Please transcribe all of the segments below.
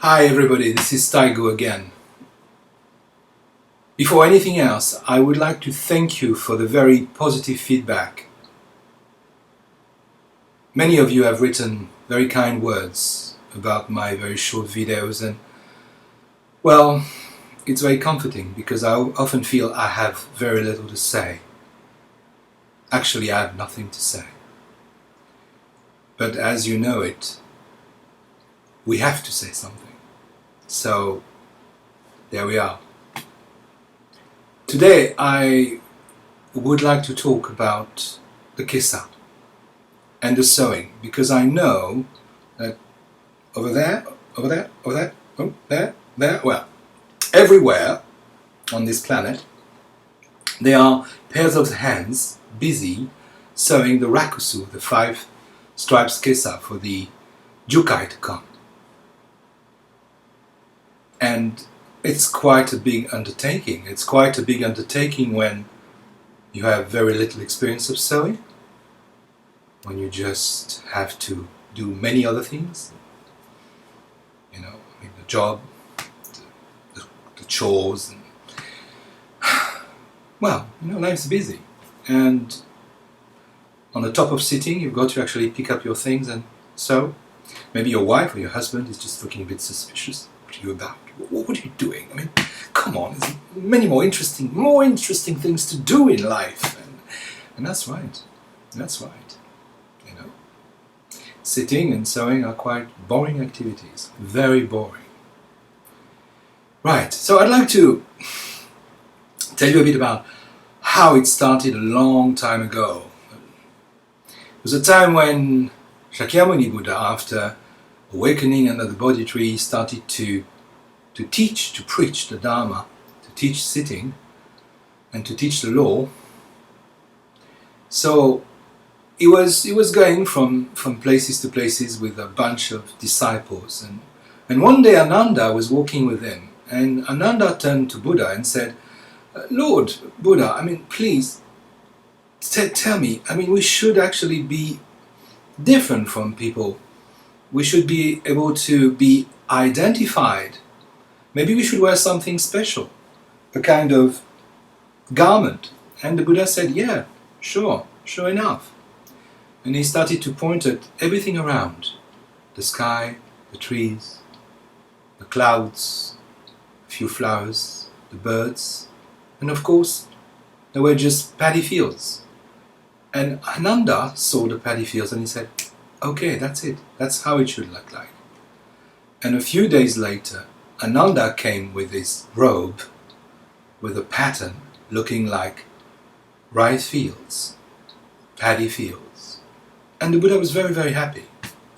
Hi everybody, this is Taigo again. Before anything else, I would like to thank you for the very positive feedback. Many of you have written very kind words about my very short videos, and well, it's very comforting because I often feel I have very little to say. Actually, I have nothing to say. But as you know it, we have to say something. So, there we are. Today I would like to talk about the kesa and the sewing, because I know that over there, well, everywhere on this planet there are pairs of hands busy sewing the rakusu, the 5 stripes kesa for the jukai to come. And it's quite a big undertaking. It's quite a big undertaking when you have very little experience of sewing, when you just have to do many other things. The job, the chores, and well, life's busy. And on the top of sitting, you've got to actually pick up your things and sew. Maybe your wife or your husband is just looking a bit suspicious. What are you about? What are you doing? I mean, come on, there's many more interesting things to do in life. And that's right. That's right. Sitting and sewing are quite boring activities. Very boring. Right, so I'd like to tell you a bit about how it started a long time ago. It was a time when Shakyamuni Buddha, after awakening under the Bodhi tree, started to teach, to preach the Dharma, to teach sitting, and to teach the law. So he was going from places to places with a bunch of disciples, and one day Ananda was walking with him, and Ananda turned to Buddha and said, "Lord Buddha, please tell me, we should actually be different from people. We should be able to be identified. Maybe we should wear something special, a kind of garment." And the Buddha said, "Yeah, sure enough." And he started to point at everything around: the sky, the trees, the clouds, a few flowers, the birds, and of course there were just paddy fields. And Ananda saw the paddy fields and he said, "Okay, that's it. That's how it should look like." And a few days later, Ananda came with his robe with a pattern looking like rice fields, paddy fields. And the Buddha was very, very happy.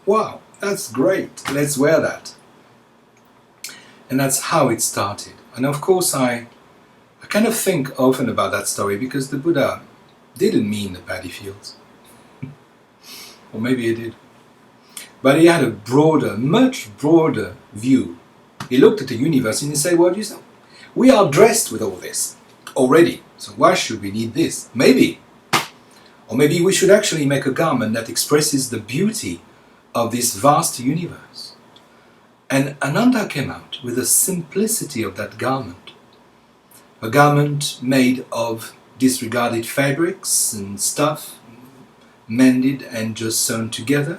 "Wow, that's great. Let's wear that." And that's how it started. And of course I kind of think often about that story, because the Buddha didn't mean the paddy fields. Or maybe he did. But he had a broader, much broader view. He looked at the universe and he said, "Well, we are dressed with all this already, so why should we need this? Maybe. Or maybe we should actually make a garment that expresses the beauty of this vast universe." And Ananda came out with the simplicity of that garment. A garment made of disregarded fabrics and stuff, mended and just sewn together,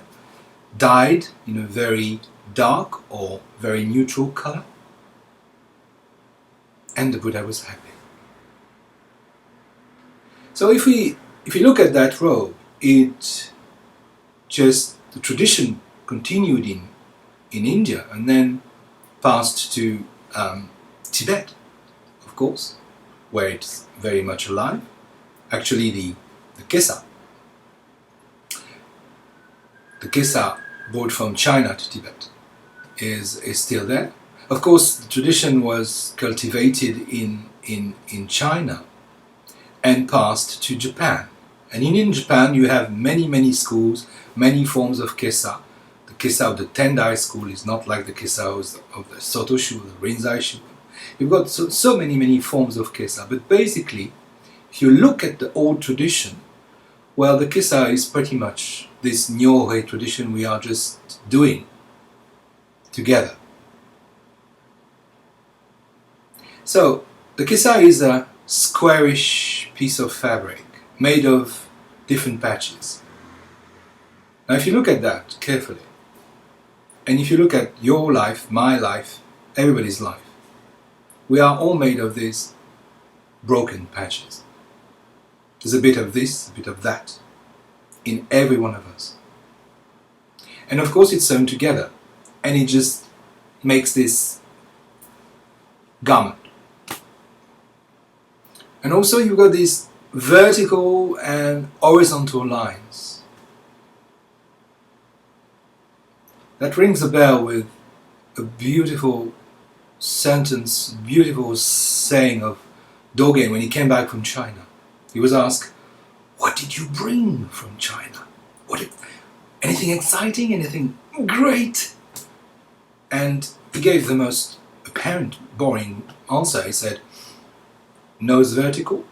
dyed in a very dark or very neutral color. And the Buddha was happy. So if we look at that robe, the tradition continued in India and then passed to Tibet, of course, where it's very much alive. Actually, the kesa brought from China to Tibet is still there. Of course, the tradition was cultivated in China and passed to Japan. And in Japan you have many schools, many forms of kesa. The kesa of the Tendai school is not like the kesa of the Sotoshu, the Rinzai shu. You've got so many forms of kesa. But basically, if you look at the old tradition, well, the kesa is pretty much this Nyohei tradition we are just doing together. So the kesa is a squarish piece of fabric made of different patches. Now if you look at that carefully, and if you look at your life, my life, everybody's life, we are all made of these broken patches. There's a bit of this, a bit of that, in every one of us. And of course it's sewn together, and it just makes this garment. And also you've got these vertical and horizontal lines. That rings a bell with a beautiful sentence, beautiful saying of Dogen when he came back from China. He was asked, "What did you bring from China? Anything exciting? Anything great?" And he gave the most apparent boring answer. He said, "Nose vertical,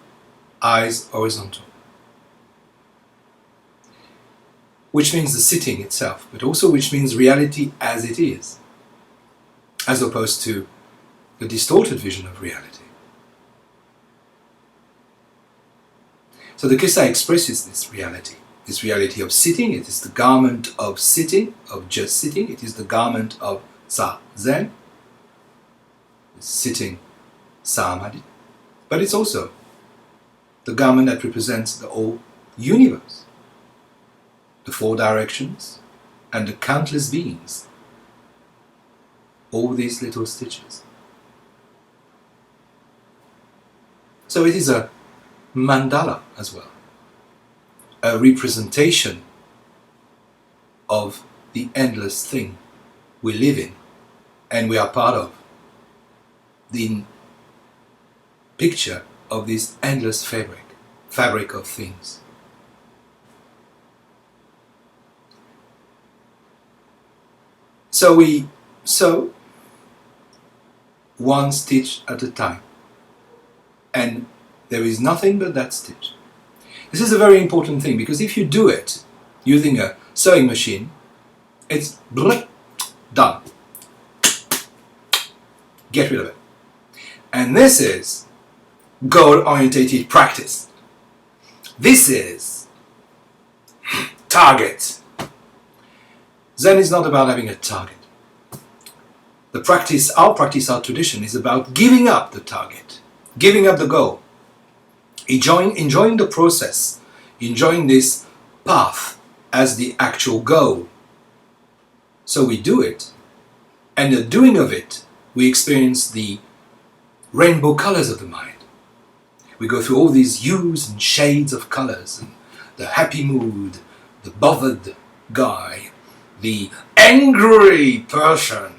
eyes horizontal." Which means the sitting itself, but also which means reality as it is, as opposed to the distorted vision of reality. So the kesa expresses this reality of sitting. It is the garment of sitting, of just sitting. It is the garment of zazen, sitting samadhi. But it's also the garment that represents the whole universe, the four directions, and the countless beings. All these little stitches. So it is a mandala as well, a representation of the endless thing we live in and we are part of, the picture of this endless fabric of things. So we sew one stitch at a time, and there is nothing but that stitch. This is a very important thing, because if you do it using a sewing machine, it's done. Get rid of it. And this is goal-orientated practice. This is target. Zen is not about having a target. Our tradition is about giving up the target, giving up the goal, enjoying the process, enjoying this path as the actual goal. So we do it, and the doing of it, we experience the rainbow colors of the mind. We go through all these hues and shades of colors, and the happy mood, the bothered guy, the angry person.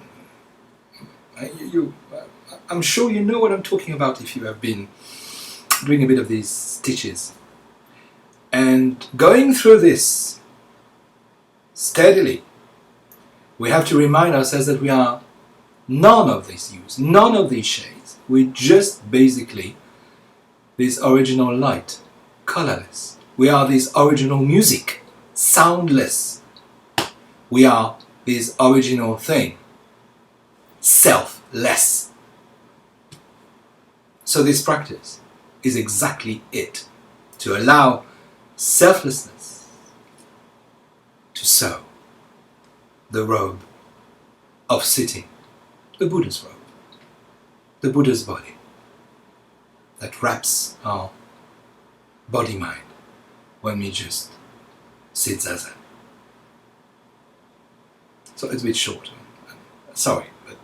I'm sure you know what I'm talking about if you have been doing a bit of these stitches. And going through this steadily, we have to remind ourselves that we are none of these hues, none of these shades. We're just basically this original light, colorless. We are this original music, soundless. We are this original thing, selfless. So this practice is exactly it, to allow selflessness to sew the robe of sitting, the Buddha's robe, the Buddha's body that wraps our body-mind when we just sit zazen. So it's a bit short. Sorry, but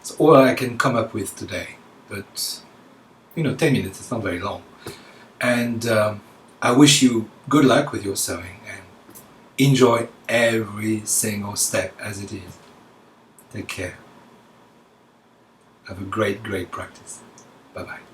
it's all I can come up with today. But 10 minutes is not very long. And I wish you good luck with your sewing and enjoy every single step as it is. Take care. Have a great, great practice. Bye-bye.